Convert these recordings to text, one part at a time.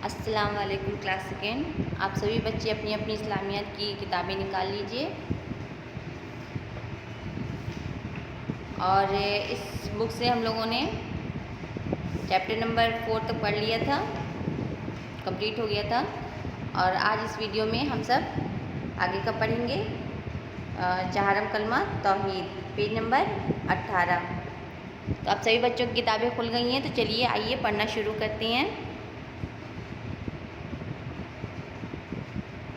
السلام علیکم class second. آپ سبھی بچے اپنی اپنی اسلامیات کی کتابیں نکال لیجئے اور اس بک سے ہم لوگوں نے چیپٹر نمبر 4 تک پڑھ لیا تھا، کمپلیٹ ہو گیا تھا، اور آج اس ویڈیو میں ہم سب آگے کا پڑھیں گے۔ چہارم کلمہ توحید، پیج نمبر 18۔ تو آپ سبھی بچوں کی کتابیں کھل گئی ہیں، تو چلیے آئیے پڑھنا شروع کرتے ہیں۔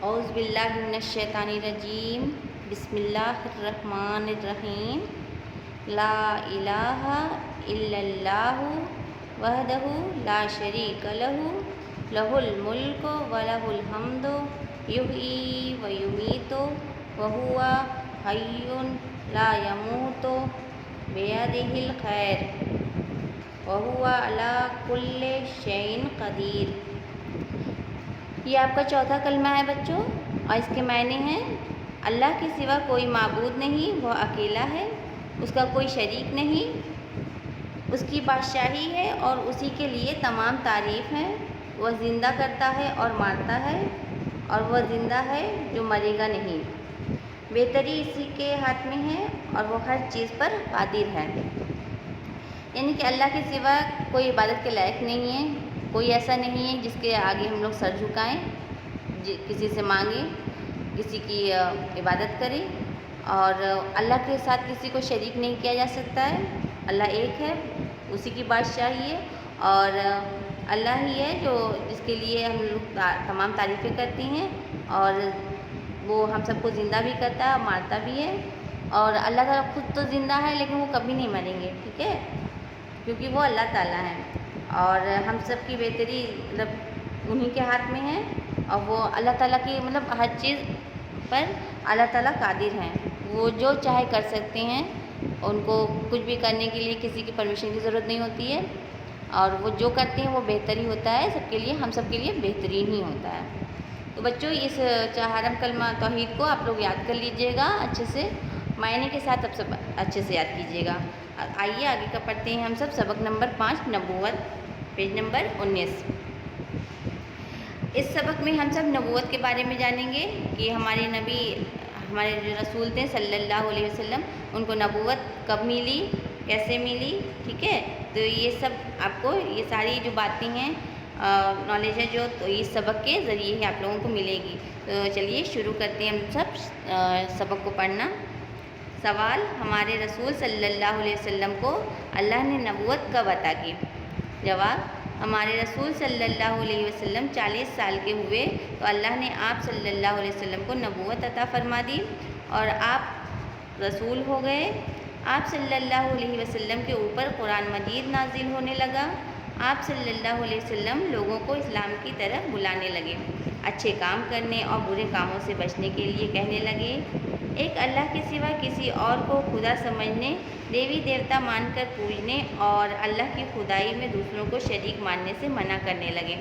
اعوذ باللہ من الشیطان الرجیم، بسم اللہ الرحمن الرحیم۔ لا الہ الا اللہ وحدہ لا شریک لہ، لہ الملک ولہ الحمد، یحیی ویمیت وہو حی لا یموت، بیدہ الخیر وہو علی کل شیء قدیر۔ یہ آپ کا چوتھا کلمہ ہے بچوں، اور اس کے معنی ہیں: اللہ کے سوا کوئی معبود نہیں، وہ اکیلا ہے، اس کا کوئی شریک نہیں، اس کی بادشاہی ہے اور اسی کے لیے تمام تعریف ہیں۔ وہ زندہ کرتا ہے اور مارتا ہے، اور وہ زندہ ہے جو مرے گا نہیں۔ بہتری اسی کے ہاتھ میں ہے اور وہ ہر چیز پر قادر ہے۔ یعنی کہ اللہ کے سوا کوئی عبادت کے لائق نہیں ہے، کوئی ایسا نہیں ہے جس کے آگے ہم لوگ سر جھکائیں، کسی سے مانگیں، کسی کی عبادت کریں، اور اللہ کے ساتھ کسی کو شریک نہیں کیا جا سکتا ہے۔ اللہ ایک ہے، اسی کی بادشاہی ہے، اور اللہ ہی ہے جو جس کے لیے ہم لوگ تمام تعریفیں کرتے ہیں، اور وہ ہم سب کو زندہ بھی کرتا ہے اور مارتا بھی ہے۔ اور اللہ تعالیٰ خود تو زندہ ہے لیکن وہ کبھی نہیں مریں گے، ٹھیک ہے، کیونکہ وہ اللہ تعالیٰ ہیں، اور ہم سب کی بہتری مطلب انہی کے ہاتھ میں ہے، اور وہ اللہ تعالیٰ کی مطلب ہر چیز پر اللہ تعالیٰ قادر ہیں۔ وہ جو چاہے کر سکتے ہیں، ان کو کچھ بھی کرنے کے لیے کسی کی پرمیشن کی ضرورت نہیں ہوتی ہے، اور وہ جو کرتے ہیں وہ بہتر ہی ہوتا ہے، سب کے لیے، ہم سب کے لیے بہترین ہی ہوتا ہے۔ تو بچوں اس چہارم کلمہ توحید کو آپ لوگ یاد کر لیجئے گا اچھے سے، معنی کے ساتھ اب سب اچھے سے یاد کیجئے گا۔ آئیے آگے کا پڑھتے ہیں ہم سب، سبق نمبر 5 نبوت، پیج نمبر 19۔ اس سبق میں ہم سب نبوت کے بارے میں جانیں گے کہ ہمارے نبی، ہمارے جو رسول تھے صلی اللہ علیہ وسلم، ان کو نبوت کب ملی، کیسے ملی، ٹھیک ہے۔ تو یہ سب آپ کو، یہ ساری جو باتیں ہیں، نالج ہے جو، تو اس سبق کے ذریعے ہی آپ لوگوں کو ملے گی۔ تو چلیے شروع کرتے ہیں ہم سب سبق کو پڑھنا۔ سوال: ہمارے رسول صلی اللہ علیہ وسلم کو اللہ نے نبوت کب عطا کی؟ جواب: ہمارے رسول صلی اللہ علیہ وسلم 40 سال کے ہوئے تو اللہ نے آپ صلی اللہ علیہ وسلم کو نبوت عطا فرما دی، اور آپ رسول ہو گئے۔ آپ صلی اللہ علیہ وسلم کے اوپر قرآن مجید نازل ہونے لگا۔ آپ صلی اللہ علیہ وسلم لوگوں کو اسلام کی طرف بلانے لگے، اچھے کام کرنے اور برے کاموں سے بچنے کے لیے کہنے لگے، ایک اللہ کے سوا کسی اور کو خدا سمجھنے، دیوی دیوتا مان کر پوجنے اور اللہ کی خدائی میں دوسروں کو شریک ماننے سے منع کرنے لگے۔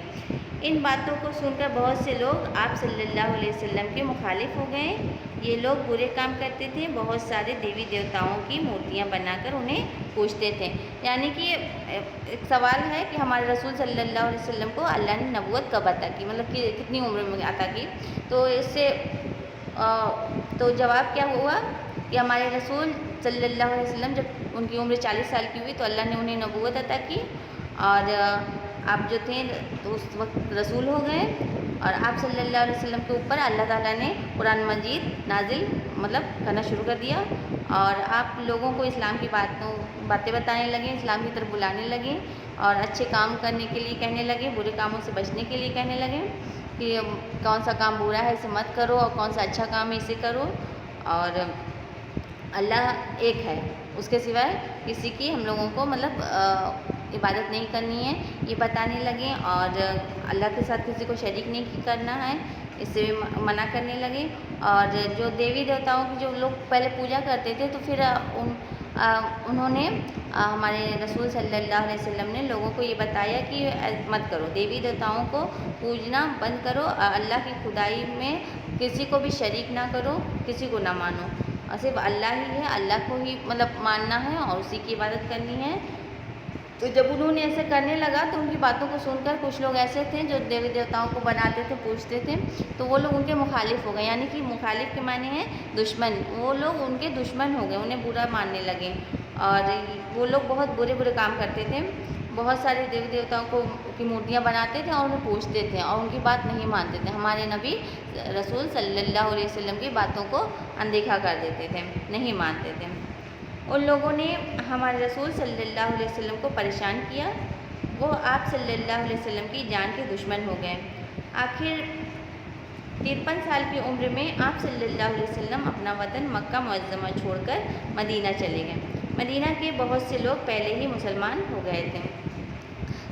ان باتوں کو سن کر بہت سے لوگ آپ صلی اللہ علیہ وسلم کے مخالف ہو گئے۔ یہ لوگ برے کام کرتے تھے، بہت سارے دیوی دیوتاؤں کی مورتیاں بنا کر انہیں پوجتے تھے۔ یعنی کہ ایک سوال ہے کہ ہمارے رسول صلی اللہ علیہ وسلم کو اللہ نے نبوت کب عطا کی، مطلب کہ کتنی عمر میں عطا کی؟ تو اس سے تو جواب کیا ہوا کہ ہمارے رسول صلی اللہ علیہ وسلم جب ان کی عمر 40 سال کی ہوئی تو اللہ نے انہیں نبوت عطا کی، اور آپ جو تھے تو اس وقت رسول ہو گئے، اور آپ صلی اللہ علیہ وسلم کے اوپر اللہ تعالیٰ نے قرآن مجید نازل مطلب کرنا شروع کر دیا، اور آپ لوگوں کو اسلام کی باتیں بتانے لگے، اسلام کی طرف بلانے لگے، اور اچھے کام کرنے کے لیے کہنے لگے، برے کاموں سے بچنے کے لیے کہنے لگے کہ کون سا کام برا ہے اسے مت کرو، اور کون سا اچھا کام ہے اسے کرو، اور اللہ ایک ہے، اس کے سوائے کسی کی ہم لوگوں کو مطلب عبادت نہیں کرنی ہے، یہ بتانے لگے، اور اللہ کے ساتھ کسی کو شریک نہیں کرنا ہے، اس سے منع کرنے لگے۔ اور جو دیوی دیوتاؤں کی جو لوگ پہلے پوجا کرتے تھے، تو پھر انہوں نے ہمارے رسول صلی اللہ علیہ وسلم نے لوگوں کو یہ بتایا کہ مت کرو، دیوی دیوتاؤں کو پوجنا بند کرو، اللہ کی خدائی میں کسی کو بھی شریک نہ کرو، کسی کو نہ مانو، اور صرف اللہ ہی ہے، اللہ کو ہی مطلب ماننا ہے اور اسی کی عبادت کرنی ہے۔ تو جب انہوں نے ایسے کرنے لگا تو ان کی باتوں کو سن کر کچھ لوگ ایسے تھے جو دیوی دیوتاؤں کو بناتے تھے، پوجتے تھے، تو وہ لوگ ان کے مخالف ہو گئے، یعنی کہ مخالف کے معنی ہیں دشمن، وہ لوگ ان کے دشمن ہو گئے، انہیں برا ماننے لگے، اور وہ لوگ بہت برے برے کام کرتے تھے، بہت سارے دیوی دیوتاؤں کو کی مورتیاں بناتے تھے اور انہیں پوجتے تھے اور ان کی بات نہیں مانتے تھے، ہمارے نبی رسول صلی اللہ علیہ وسلم کی باتوں کو اندیکھا کر دیتے تھے، نہیں مانتے تھے۔ ان لوگوں نے ہمارے رسول صلی اللہ علیہ وسلم کو پریشان کیا، وہ آپ صلی اللہ علیہ وسلم کی جان کے دشمن ہو گئے۔ آخر 53 سال کی عمر میں آپ صلی اللہ علیہ وسلم اپنا وطن مکہ معظمہ چھوڑ کر مدینہ چلے گئے۔ مدینہ کے بہت سے لوگ پہلے ہی مسلمان ہو گئے تھے،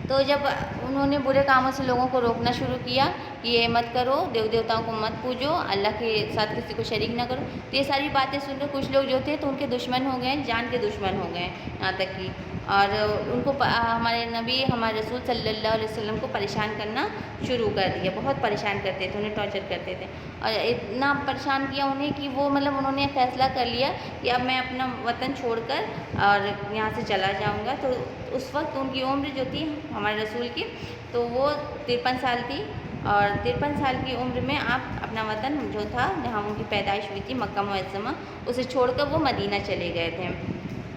تو جب انہوں نے برے کاموں سے لوگوں کو روکنا شروع کیا کہ یہ مت کرو، دیو دیوتاؤں کو مت پوجو، اللہ کے ساتھ کسی کو شریک نہ کرو، تو یہ ساری باتیں سن کر کچھ لوگ جو تھے تو ان کے دشمن ہو گئے، جان کے دشمن ہو گئے یہاں تک کہ، اور ان کو ہمارے نبی ہمارے رسول صلی اللہ علیہ وسلم کو پریشان کرنا شروع کر دیا، بہت پریشان کرتے تھے، انہیں ٹارچر کرتے تھے، اور اتنا پریشان کیا انہیں کہ وہ انہوں نے فیصلہ کر لیا کہ اب میں اپنا وطن چھوڑ کر اور یہاں سے چلا جاؤں گا۔ تو اس وقت ان کی عمر جو تھی ہمارے رسول کی، تو وہ 53 سال تھی، اور 53 سال کی عمر میں آپ اپنا وطن جو تھا جہاں ان کی پیدائش ہوئی تھی مکہ معظمہ، اسے چھوڑ کر وہ مدینہ چلے گئے تھے۔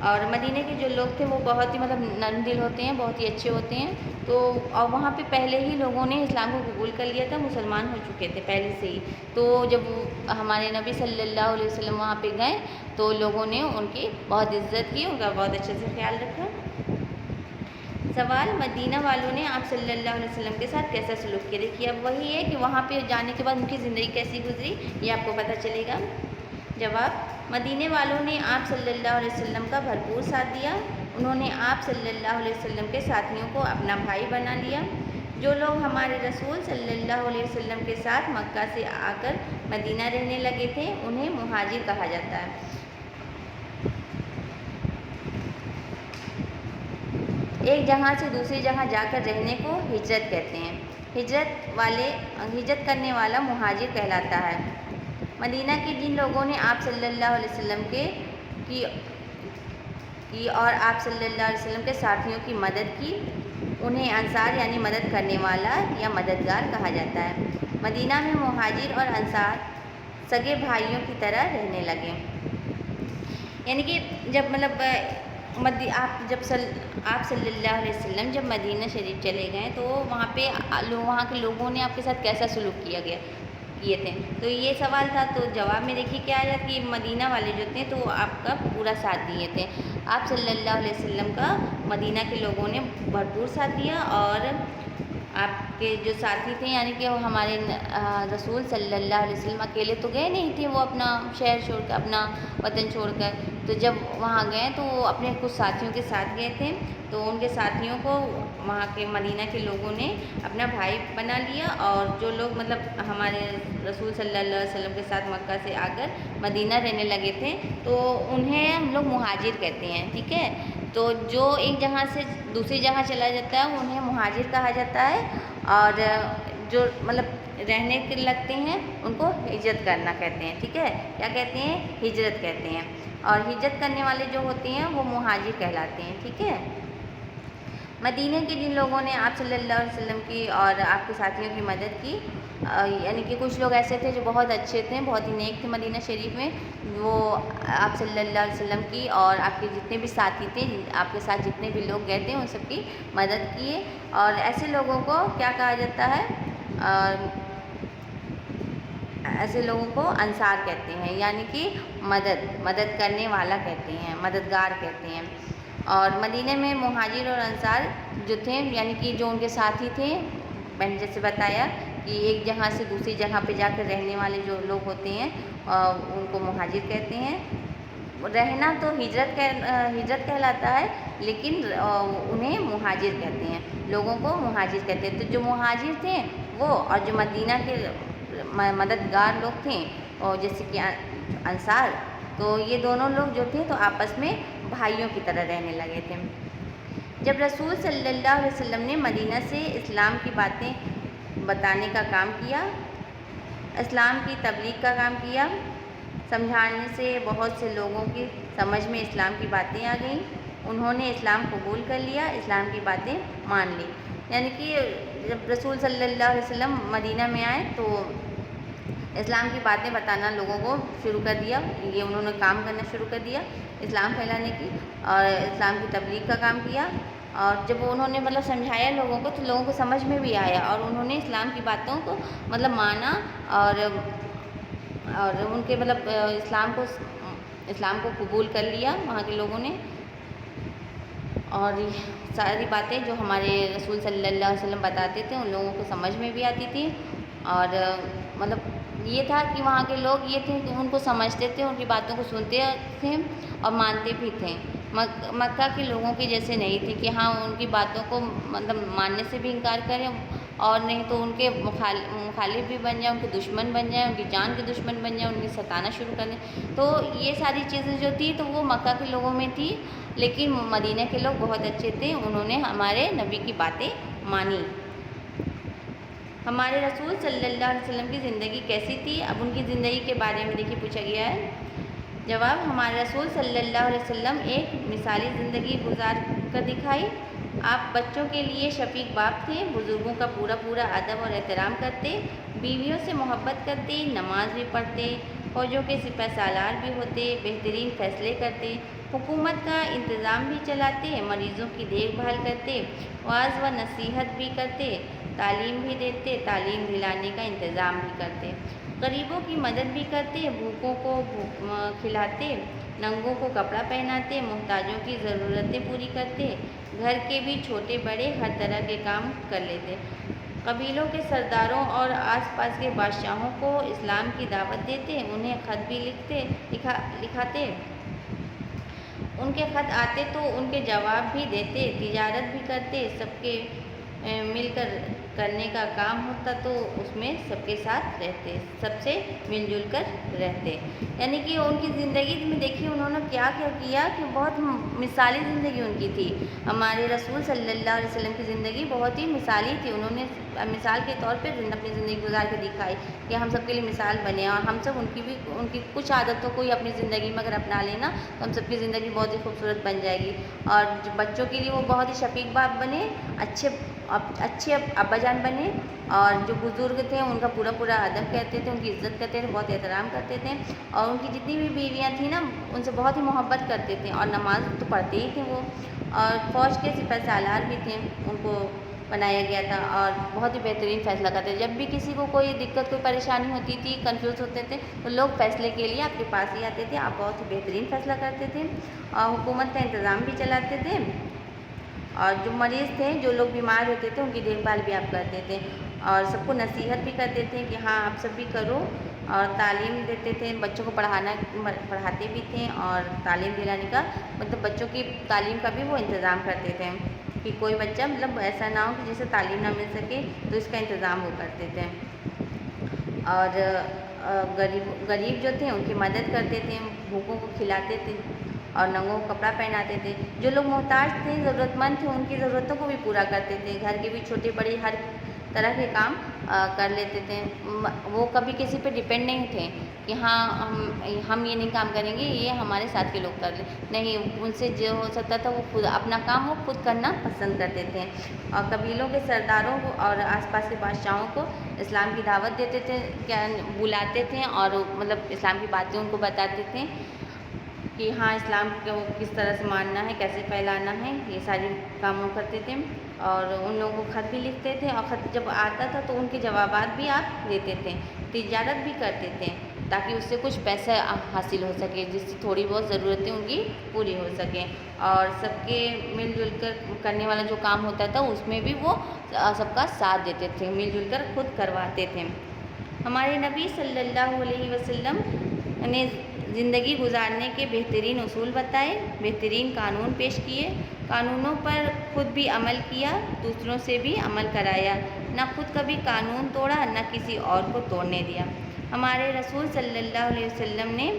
اور مدینہ کے جو لوگ تھے وہ بہت ہی نرم دل ہوتے ہیں، بہت ہی اچھے ہوتے ہیں، تو اور وہاں پہ پہلے ہی لوگوں نے اسلام کو قبول کر لیا تھا، مسلمان ہو چکے تھے پہلے سے ہی، تو جب ہمارے نبی صلی اللہ علیہ وسلم وہاں پہ گئے تو لوگوں نے ان کی بہت عزت کی، ان کا بہت اچھے سے خیال رکھا۔ سوال: مدینہ والوں نے آپ صلی اللہ علیہ وسلم کے ساتھ کیسا سلوک کیا؟ دیکھیے اب وہی ہے کہ وہاں پہ جانے کے بعد ان کی زندگی کیسی گزری یہ آپ کو پتہ چلے گا۔ جواب: مدینے والوں نے آپ صلی اللہ علیہ وسلم کا بھرپور ساتھ دیا، انہوں نے آپ صلی اللہ علیہ وسلم کے ساتھیوں کو اپنا بھائی بنا لیا۔ جو لوگ ہمارے رسول صلی اللہ علیہ وسلم کے ساتھ مکہ سے آ کر مدینہ رہنے لگے تھے انہیں مہاجر کہا جاتا ہے۔ ایک جگہ سے دوسری جگہ جا کر رہنے کو ہجرت کہتے ہیں۔ ہجرت کرنے والا مہاجر کہلاتا ہے۔ مدینہ کے جن لوگوں نے آپ صلی اللہ علیہ وسلم کی اور آپ صلی اللہ علیہ وسلم کے ساتھیوں کی مدد کی انہیں انصار یعنی مدد کرنے والا یا مددگار کہا جاتا ہے۔ مدینہ میں مہاجر اور انصار سگے بھائیوں کی طرح رہنے لگے، یعنی کہ جب آپ صلی اللہ علیہ وسلم جب مدینہ شریف چلے گئے تو وہاں پہ وہاں کے لوگوں نے آپ کے ساتھ کیسا سلوک کیے تھے، تو یہ سوال تھا۔ تو جواب میں دیکھیے کیا آیا کہ مدینہ والے جو تھے تو آپ کا پورا ساتھ دیے تھے، آپ صلی اللہ علیہ وسلم کا مدینہ کے لوگوں نے بھرپور ساتھ دیا، اور آپ کے جو ساتھی تھے یعنی کہ ہمارے رسول صلی اللہ علیہ وسلم اکیلے تو گئے نہیں تھے، وہ اپنا شہر چھوڑ کر اپنا وطن چھوڑ کر، تو جب وہاں گئے تو وہ اپنے کچھ ساتھیوں کے ساتھ گئے تھے، تو ان کے ساتھیوں کو وہاں کے مدینہ کے لوگوں نے اپنا بھائی بنا لیا، اور جو لوگ ہمارے رسول صلی اللہ علیہ وسلم کے ساتھ مکہ سے آ کر مدینہ رہنے لگے تھے تو انہیں ہم لوگ مہاجر کہتے ہیں، ٹھیک ہے۔ تو جو ایک جگہ سے دوسری جگہ چلا جاتا ہے انہیں مہاجر کہا جاتا ہے، اور جو رہنے کے لگتے ہیں ان کو ہجرت کرنا کہتے ہیں، ٹھیک ہے، کیا کہتے ہیں؟ ہجرت کہتے ہیں، اور ہجرت کرنے والے جو ہوتے ہیں وہ مہاجر کہلاتے ہیں، ٹھیک ہے۔ مدینہ کے جن لوگوں نے آپ صلی اللہ علیہ وسلم کی اور آپ کے ساتھیوں کی مدد کی، یعنی کہ کچھ لوگ ایسے تھے جو بہت اچھے تھے، بہت ہی نیک تھے مدینہ شریف میں، وہ آپ صلی اللہ علیہ وسلم کی اور آپ کے جتنے بھی ساتھی تھے، آپ کے ساتھ جتنے بھی لوگ گئے تھے ان سب کی مدد کیے، اور ایسے لوگوں کو کیا کہا جاتا ہے؟ ایسے لوگوں کو انصار کہتے ہیں، یعنی کہ مدد کرنے والا کہتے ہیں، مددگار کہتے ہیں۔ اور مدینہ میں مہاجر اور انصار جو تھے یعنی کہ جو ان کے ساتھی تھے، میں نے جیسے بتایا کہ ایک جگہ سے دوسری جگہ پہ جا کر رہنے والے جو لوگ ہوتے ہیں ان کو مہاجر کہتے ہیں۔ رہنا تو ہجرت کہلاتا ہے، لیکن انہیں مہاجر کہتے ہیں، لوگوں کو مہاجر کہتے ہیں۔ تو جو مہاجر تھے وہ اور جو مدینہ کے مددگار لوگ تھے اور جیسے کہ انصار، تو یہ دونوں لوگ جو تھے تو آپس میں بھائیوں کی طرح رہنے لگے تھے۔ جب رسول صلی اللہ علیہ وسلم نے مدینہ سے اسلام کی باتیں بتانے کا کام کیا، اسلام کی تبلیغ کا کام کیا، سمجھانے سے بہت سے لوگوں کی سمجھ میں اسلام کی باتیں آ گئیں، انہوں نے اسلام قبول کر لیا، اسلام کی باتیں مان لی۔ یعنی کہ جب رسول صلی اللہ علیہ وسلم مدینہ میں آئے تو اسلام کی باتیں بتانا لوگوں کو شروع کر دیا، یہ انہوں نے کام کرنا شروع کر دیا اسلام پھیلانے کی، اور اسلام کی تبلیغ کا کام کیا۔ اور جب انہوں نے سمجھایا لوگوں کو تو لوگوں کو سمجھ میں بھی آیا، اور انہوں نے اسلام کی باتوں کو مانا، اور ان کے اسلام کو قبول کر لیا وہاں کے لوگوں نے۔ اور ساری باتیں جو ہمارے رسول صلی اللہ علیہ وسلم بتاتے تھے ان لوگوں کو سمجھ میں بھی آتی تھی، اور یہ تھا کہ وہاں کے لوگ یہ تھے کہ ان کو سمجھتے تھے، ان کی باتوں کو سنتے تھے اور مانتے بھی تھے۔ مکہ کے لوگوں کی جیسے نہیں تھی کہ ہاں ان کی باتوں کو ماننے سے بھی انکار کریں، اور نہیں تو ان کے مخالف بھی بن جائیں، ان کے دشمن بن جائیں، ان کی جان کے دشمن بن جائیں، ان کی ستانا شروع کر دیں۔ تو یہ ساری چیزیں جو تھی تو وہ مکہ کے لوگوں میں تھی، لیکن مدینہ کے لوگ بہت اچھے تھے، انہوں نے ہمارے نبی کی باتیں مانی۔ ہمارے رسول صلی اللہ علیہ وسلم کی زندگی کیسی تھی؟ اب ان کی زندگی کے بارے میں دیکھیے پوچھا گیا ہے۔ جواب: ہمارے رسول صلی اللہ علیہ وسلم ایک مثالی زندگی گزار کر دکھائی۔ آپ بچوں کے لیے شفیق باپ تھے، بزرگوں کا پورا ادب اور احترام کرتے، بیویوں سے محبت کرتے، نماز بھی پڑھتے، فوجوں کے سپہ سالار بھی ہوتے، بہترین فیصلے کرتے، حکومت کا انتظام بھی چلاتے، مریضوں کی دیکھ بھال کرتے، واعظ و نصیحت بھی کرتے، تعلیم بھی دیتے، تعلیم دلانے کا انتظام بھی کرتے، غریبوں کی مدد بھی کرتے، بھوکوں کو کھلاتے، ننگوں کو کپڑا پہناتے، محتاجوں کی ضرورتیں پوری کرتے، گھر کے بھی چھوٹے بڑے ہر طرح کے کام کر لیتے، قبیلوں کے سرداروں اور آس پاس کے بادشاہوں کو اسلام کی دعوت دیتے، انہیں خط بھی لکھاتے، ان کے خط آتے تو ان کے جواب بھی دیتے، تجارت بھی کرتے، سب کے مل کر کرنے کا کام ہوتا تو اس میں سب کے ساتھ رہتے، سب سے مل جل کر رہتے۔ یعنی کہ ان کی زندگی میں دیکھیے انہوں نے کیا کیا کہ بہت مثالی زندگی ان کی تھی۔ ہمارے رسول صلی اللہ علیہ وسلم کی زندگی بہت ہی مثالی تھی، انہوں نے مثال کے طور پہ اپنی زندگی گزار کے دکھائی کہ ہم سب کے لیے مثال بنے، اور ہم سب ان کی کچھ عادتوں کو ہی اپنی زندگی میں اگر اپنا لینا تو ہم سب کی زندگی بہت ہی خوبصورت بن جائے گی۔ اور بچوں کے لیے وہ بہت ہی شفیق باپ بنے، اچھے ابا جان بنے، اور جو بزرگ تھے ان کا پورا ادب کرتے تھے، ان کی عزت کرتے تھے، بہت احترام کرتے تھے، اور ان کی جتنی بھی بیویاں تھیں نا ان سے بہت ہی محبت کرتے تھے، اور نماز تو پڑھتے ہی تھے وہ، اور فوج کے سپہ سالار بھی تھے، ان کو بنایا گیا تھا، اور بہت ہی بہترین فیصلہ کرتے تھے۔ جب بھی کسی کو کوئی دقت کوئی پریشانی ہوتی تھی، کنفیوز ہوتے تھے تو لوگ فیصلے کے لیے آپ کے پاس ہی آتے تھے، آپ بہت ہی بہترین فیصلہ کرتے تھے، اور حکومت کا انتظام بھی چلاتے تھے، اور جو مریض تھے، جو لوگ بیمار ہوتے تھے ان کی دیکھ بھال بھی آپ کرتے تھے، اور سب کو نصیحت بھی کرتے تھے کہ ہاں آپ سب بھی کرو، اور تعلیم دیتے تھے، بچوں کو پڑھاتے بھی تھے، اور تعلیم دلانے کا بچوں کی تعلیم کا بھی وہ انتظام کرتے تھے کہ کوئی بچہ ایسا نہ ہو کہ جسے تعلیم نہ مل سکے، تو اس کا انتظام وہ کرتے تھے، اور غریب جو تھے ان کی مدد کرتے تھے، بھوکوں کو کھلاتے تھے، اور ننگوں کو کپڑا پہناتے تھے، جو لوگ محتاج تھے، ضرورت مند تھے، ان کی ضرورتوں کو بھی پورا کرتے تھے، گھر کے بھی چھوٹے بڑے ہر طرح کے کام کر لیتے تھے، وہ کبھی کسی پہ ڈیپینڈ نہیں تھے کہ ہاں ہم یہ نہیں کام کریں گے، یہ ہمارے ساتھ کے لوگ کر لیں، نہیں، ان سے جو ہو سکتا تھا وہ خود اپنا کام وہ خود کرنا پسند کرتے تھے، اور قبیلوں کے سرداروں کو اور آس پاس کے بادشاہوں کو اسلام کی دعوت دیتے تھے، بلاتے تھے، اور اسلام کی باتیں ان کو بتاتے تھے کہ ہاں اسلام کو کس طرح سے ماننا ہے، کیسے پھیلانا ہے، یہ ساری کاموں کرتے تھے، اور ان لوگوں کو خط بھی لکھتے تھے، اور خط جب آتا تھا تو ان کے جوابات بھی آپ دیتے تھے، تجارت بھی کرتے تھے تاکہ اس سے کچھ پیسہ حاصل ہو سکے، جس سے تھوڑی بہت ضرورتیں ان کی پوری ہو سکیں، اور سب کے مل جل کر کرنے والا جو کام ہوتا تھا اس میں بھی وہ سب کا ساتھ دیتے تھے، مل جل کر خود کرواتے تھے۔ ہمارے نبی صلی اللہ علیہ وسلم نے زندگی گزارنے کے بہترین اصول بتائے، بہترین قانون پیش کیے، قانونوں پر خود بھی عمل کیا، دوسروں سے بھی عمل کرایا، نہ خود کبھی قانون توڑا، نہ کسی اور کو توڑنے دیا۔ ہمارے رسول صلی اللہ علیہ وسلم نے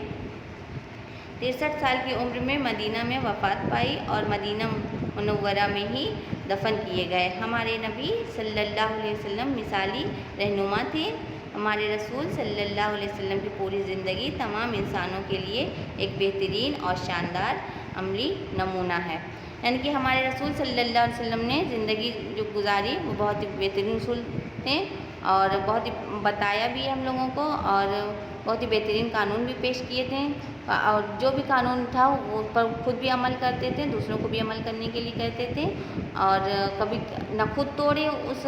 63 سال کی عمر میں مدینہ میں وفات پائی، اور مدینہ منورہ میں ہی دفن کیے گئے۔ ہمارے نبی صلی اللہ علیہ وسلم مثالی رہنما تھے۔ ہمارے رسول صلی اللہ علیہ وسلم کی پوری زندگی تمام انسانوں کے لیے ایک بہترین اور شاندار عملی نمونہ ہے۔ یعنی کہ ہمارے رسول صلی اللہ علیہ وسلم نے زندگی جو گزاری وہ بہت ہی بہترین رسول تھے، اور بہت ہی بتایا بھی ہے ہم لوگوں کو، اور بہت ہی بہترین قانون بھی پیش کیے تھے، اور جو بھی قانون تھا وہ پر خود بھی عمل کرتے تھے، دوسروں کو بھی عمل کرنے کے لیے کہتے تھے، اور کبھی نہ خود توڑے اس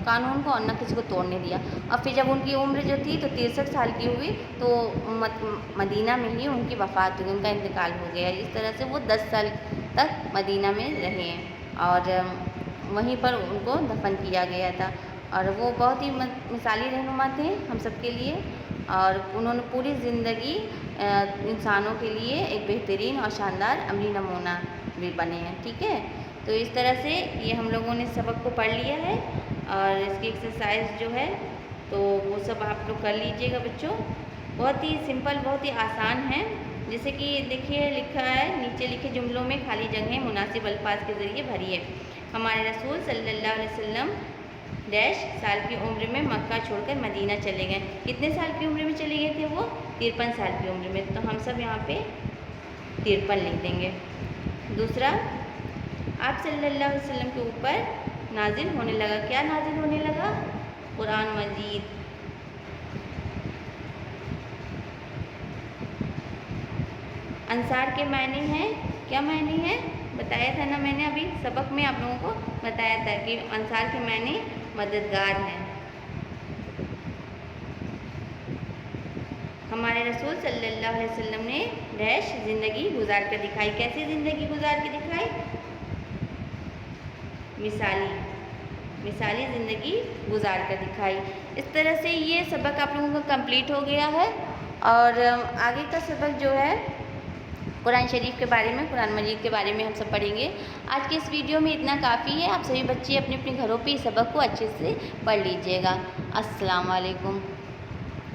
قانون کو اور نہ کسی کو توڑنے دیا۔ اور پھر جب ان کی عمر جو تھی تو 63 سال کی ہوئی تو مدینہ میں ہی ان کی وفات ہوئی، ان کا انتقال ہو گیا۔ اس طرح سے وہ 10 سال تک مدینہ میں رہے ہیں، اور وہیں پر ان کو دفن کیا گیا تھا، اور وہ بہت ہی مثالی رہنما تھے ہم سب کے لیے، اور انہوں نے پوری زندگی انسانوں کے لیے ایک بہترین اور شاندار عملی نمونہ بھی بنے ہیں۔ ٹھیک ہے، تو اس طرح سے یہ ہم لوگوں نے سبق کو پڑھ لیا ہے، اور اس کی ایکسرسائز جو ہے تو وہ سب آپ لوگ کر لیجئے گا بچوں۔ بہت ہی سمپل، بہت ہی آسان ہے، جیسے کہ دیکھیے لکھا ہے نیچے لکھے جملوں میں خالی جگہیں مناسب الفاظ کے ذریعے بھریے۔ ہمارے رسول صلی اللہ علیہ وسلم ڈیش سال کی عمر میں مکہ چھوڑ کر مدینہ چلے گئے۔ کتنے سال کی عمر میں چلے گئے تھے وہ؟ 53 سال کی عمر میں، تو ہم سب یہاں پہ 53 لکھ دیں گے۔ دوسرا، آپ صلی اللہ علیہ وسلم کے اوپر نازل ہونے لگا، کیا نازل ہونے لگا؟ قرآن مجید۔ انصار کے معنی ہیں، کیا معنی ہے؟ بتایا تھا نا میں نے ابھی سبق میں آپ لوگوں کو بتایا تھا کہ انصار کے معنی مددگار ہیں۔ ہمارے رسول صلی اللہ علیہ وسلم نے ڈیش زندگی گزار کر دکھائی، کیسی زندگی گزار کے دکھائی؟ مثالی زندگی گزار کر دکھائی۔ اس طرح سے یہ سبق آپ لوگوں کا کمپلیٹ ہو گیا ہے، اور آگے کا سبق جو ہے قرآن شریف کے بارے میں، قرآن مجید کے بارے میں ہم سب پڑھیں گے۔ آج کے اس ویڈیو میں اتنا کافی ہے، آپ سبھی بچے اپنے اپنے گھروں پہ اس سبق کو اچھے سے پڑھ لیجئے گا۔ السلام علیکم۔